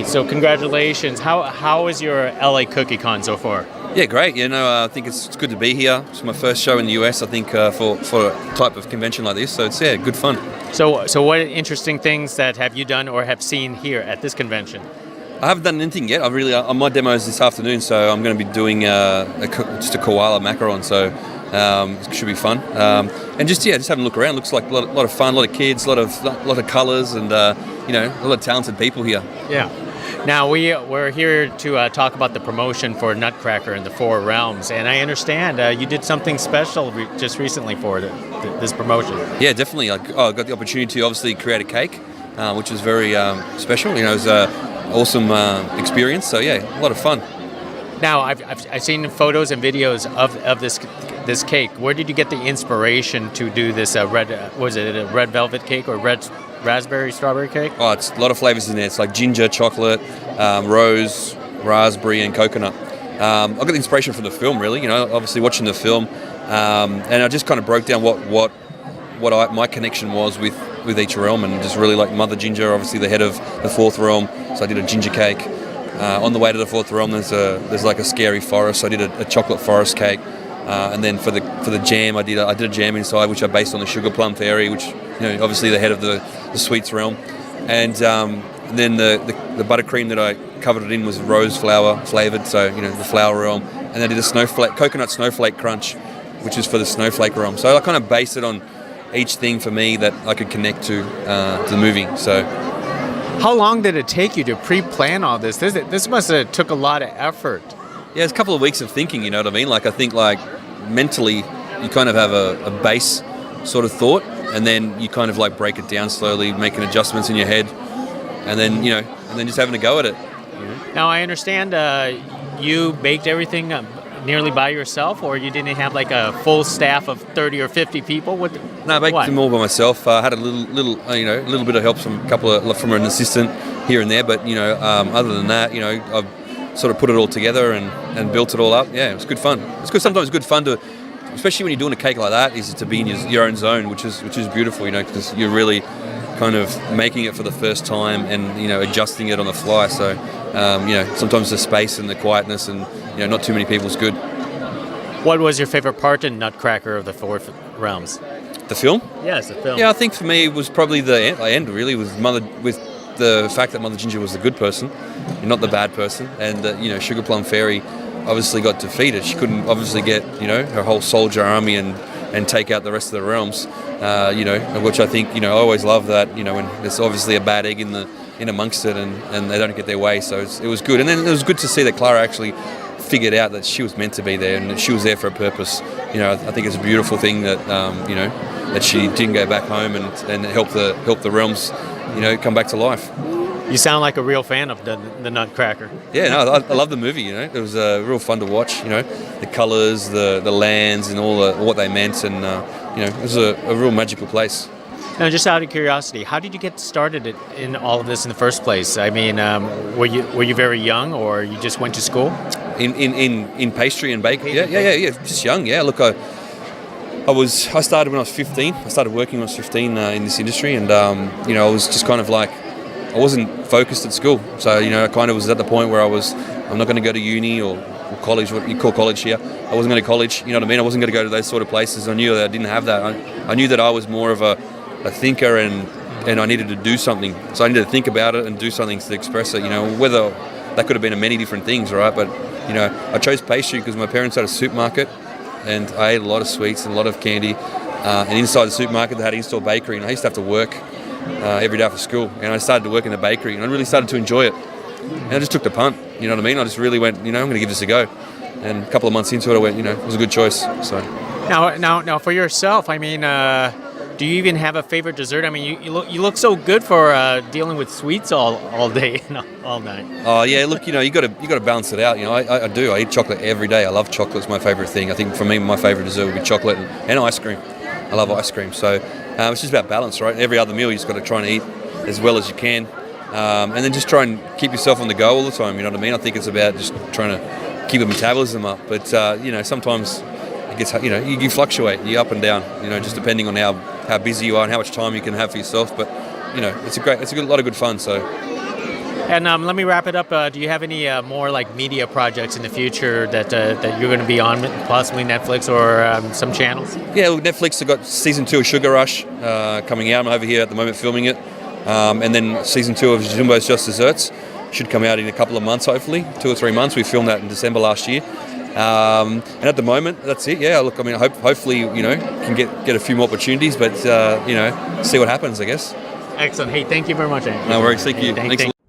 Sweet. So congratulations. How is your LA Cookie Con so far? Yeah, great. I think it's good to be here. It's my first show in the US, I think, for a type of convention like this. So it's, good fun. So what interesting things that have you done or have seen here at this convention? I haven't done anything yet. My demo's this afternoon, so I'm going to be doing just a koala macaron. So it should be fun. And just having a look around. Looks like a lot of fun, a lot of kids, a lot of colours, and a lot of talented people here. Yeah. Now, we're here to talk about the promotion for Nutcracker in the Four Realms, and I understand you did something special just recently for this promotion. Yeah, definitely. I got the opportunity to obviously create a cake, which was very special. It was an awesome experience, so yeah, a lot of fun. Now, I've seen photos and videos of this cake. Where did you get the inspiration to do this was it a red velvet cake or red raspberry strawberry cake? Oh, it's a lot of flavors in there. It's like ginger, chocolate, rose, raspberry, and coconut. I got the inspiration from the film, really. Obviously watching the film, and I just kind of broke down what my connection was with each realm, and just really like Mother Ginger, obviously the head of the fourth realm. So I did a ginger cake. On the way to the fourth realm, there's like a scary forest. So I did a chocolate forest cake. And then for the jam, I did a jam inside, which I based on the Sugar Plum Fairy, which obviously the head of the sweets realm, and then the buttercream that I covered it in was rose flower flavored, so the flower realm, and I did a coconut snowflake crunch, which is for the snowflake realm. So I kind of based it on each thing for me that I could connect to the movie. So. How long did it take you to pre-plan all this? This must have took a lot of effort. Yeah, it's a couple of weeks of thinking, you know what I mean? Like, I think, mentally, you kind of have a base sort of thought, and then you kind of, break it down slowly, making adjustments in your head, and then, just having a go at it. Now, I understand you baked everything nearly by yourself, or you didn't have, a full staff of 30 or 50 people? No, I baked them all by myself. I had a little bit of help from an assistant here and there, but, other than that, I've sort of put it all together and built it all up. Yeah, it was good fun. It's good. Sometimes it's good fun to, especially when you're doing a cake like that, is to be in your own zone, which is beautiful. Because you're really kind of making it for the first time and adjusting it on the fly. So sometimes the space and the quietness and not too many people is good. What was your favorite part in Nutcracker of the Four Realms? The film? Yes, the film. Yeah, I think for me it was probably the end really with the fact that Mother Ginger was the good person, not the bad person, and Sugar Plum Fairy obviously got defeated. She couldn't obviously get her whole soldier army and take out the rest of the realms, which I think I always love that when there's obviously a bad egg in amongst it and they don't get their way. So it was good, and then it was good to see that Clara actually figured out that she was meant to be there and that she was there for a purpose. I think it's a beautiful thing that that she didn't go back home and help the realms come back to life. You sound like a real fan of the Nutcracker. Yeah, no, I love the movie. It was real fun to watch. The colours, the lands, and all what they meant, and it was a real magical place. Now, just out of curiosity, how did you get started in all of this in the first place? I mean, were you very young, or you just went to school? In pastry and bakery. Yeah. Just young. Yeah. Look, I started when I was 15. I started working when I was 15 in this industry, and I was just kind of I wasn't focused at school. So I kind of was at the point where I'm not going to go to uni or college, what you call college here. I wasn't going to college. You know what I mean? I wasn't going to go to those sort of places. I knew that I didn't have that. I knew that I was more of a thinker, and I needed to do something. So I needed to think about it and do something to express it. Whether that could have been many different things, right? But I chose pastry because my parents had a supermarket, and I ate a lot of sweets and a lot of candy. And inside the supermarket, they had an in-store bakery, and I used to have to work every day after school. And I started to work in the bakery, and I really started to enjoy it. And I just took the punt. You know what I mean? I just really went, I'm going to give this a go. And a couple of months into it, I went, it was a good choice. So now for yourself, I mean, do you even have a favorite dessert? I mean, you look so good for dealing with sweets all day and all night. Oh yeah, look, you got to balance it out. I do. I eat chocolate every day. I love chocolate. It's my favorite thing. I think for me, my favorite dessert would be chocolate and ice cream. I love ice cream. So it's just about balance, right? Every other meal, you just got to try and eat as well as you can, and then just try and keep yourself on the go all the time. You know what I mean? I think it's about just trying to keep the metabolism up. But sometimes it gets, you fluctuate, you up and down. Just depending on how busy you are and how much time you can have for yourself. But it's a lot of good fun. So And let me wrap it up. Do you have any more like media projects in the future that you're going to be on, possibly Netflix or some channels? Yeah, look, Netflix have got season 2 of Sugar Rush coming out. I'm over here at the moment filming it. And then season 2 of Zumbo's Just Desserts should come out in a couple of months, hopefully, 2 or 3 months. We filmed that in December last year. And at the moment, that's it. Yeah, look, I mean, hopefully, can get a few more opportunities, but, see what happens, I guess. Excellent. Hey, thank you very much, Andy. No worries. Thank you. Thanks.